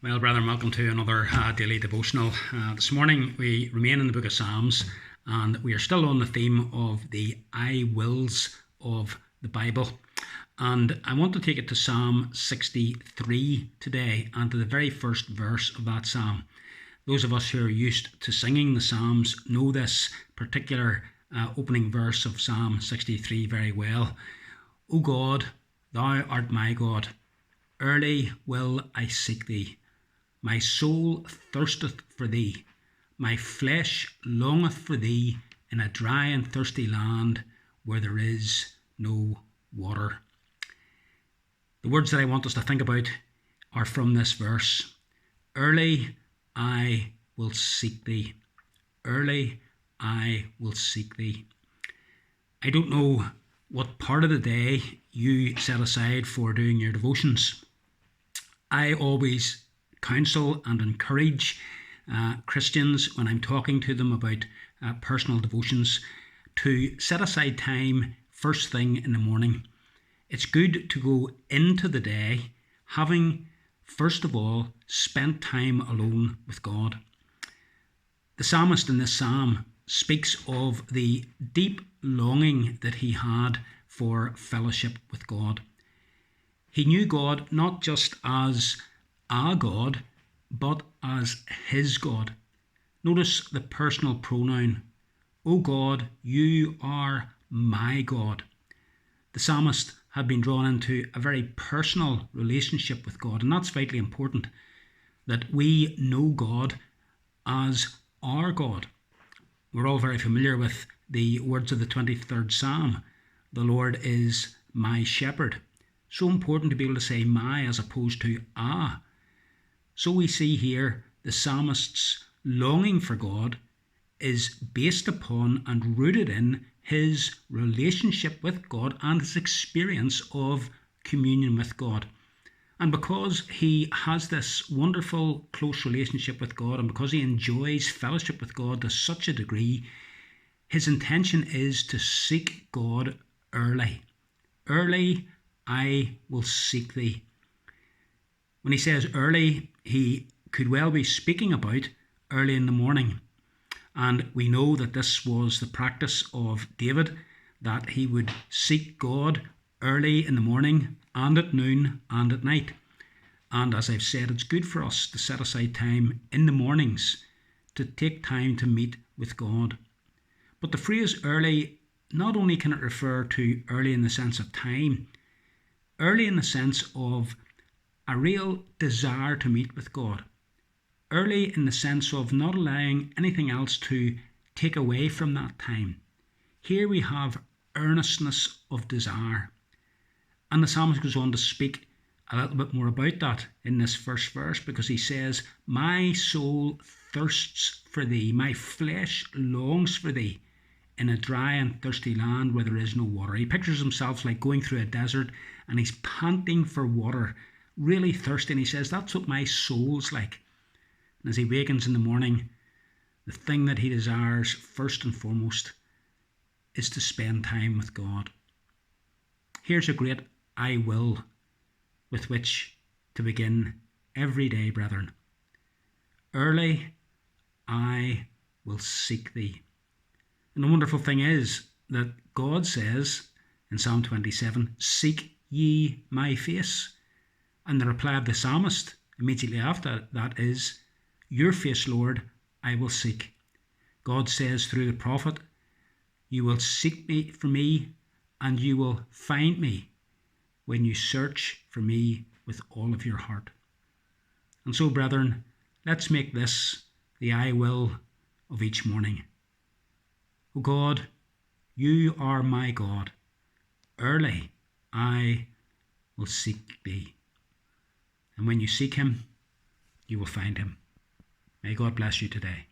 Well, brethren, welcome to another daily devotional. This morning we remain in the book of Psalms, and we are still on the theme of the I wills of the Bible. And I want to take it to Psalm 63 today, and to the very first verse of that psalm. Those of us who are used to singing the Psalms know this particular opening verse of Psalm 63 very well. O God, thou art my God, early will I seek thee. My soul thirsteth for thee, my flesh longeth for thee in a dry and thirsty land where there is no water. The words that I want us to think about are from this verse. Early I will seek thee. Early I will seek thee. I don't know what part of the day you set aside for doing your devotions. I always counsel and encourage Christians when I'm talking to them about personal devotions to set aside time first thing in the morning. It's good to go into the day having first of all spent time alone with God. The psalmist in this psalm speaks of the deep longing that he had for fellowship with God. He knew God not just as a God, but as his God. Notice the personal pronoun. O God, you are my God. The psalmist had been drawn into a very personal relationship with God, and that's vitally important, that we know God as our God. We're all very familiar with the words of the 23rd Psalm. The Lord is my shepherd. So important to be able to say my as opposed to a. So we see here the psalmist's longing for God is based upon and rooted in his relationship with God and his experience of communion with God. And because he has this wonderful close relationship with God, and because he enjoys fellowship with God to such a degree, his intention is to seek God early. Early I will seek thee. When he says early, he could well be speaking about early in the morning. And we know that this was the practice of David, that he would seek God early in the morning and at noon and at night. And as I've said, it's good for us to set aside time in the mornings to take time to meet with God. But the phrase early, not only can it refer to early in the sense of time, early in the sense of a real desire to meet with God. Early in the sense of not allowing anything else to take away from that time. Here we have earnestness of desire. And the psalmist goes on to speak a little bit more about that in this first verse, because he says, my soul thirsts for thee, my flesh longs for thee in a dry and thirsty land where there is no water. He pictures himself like going through a desert and he's panting for water, really thirsty, and he says, that's what my soul's like. And as he wakens in the morning, the thing that he desires first and foremost is to spend time with God. Here's a great I will with which to begin every day, brethren. Early I will seek thee. And the wonderful thing is that God says in Psalm 27, seek ye my face. And the reply of the psalmist immediately after that is, your face, Lord, I will seek. God says through the prophet, you will seek me for me, and you will find me when you search for me with all of your heart. And so, brethren, let's make this the I will of each morning. O God, you are my God. Early I will seek thee. And when you seek him, you will find him. May God bless you today.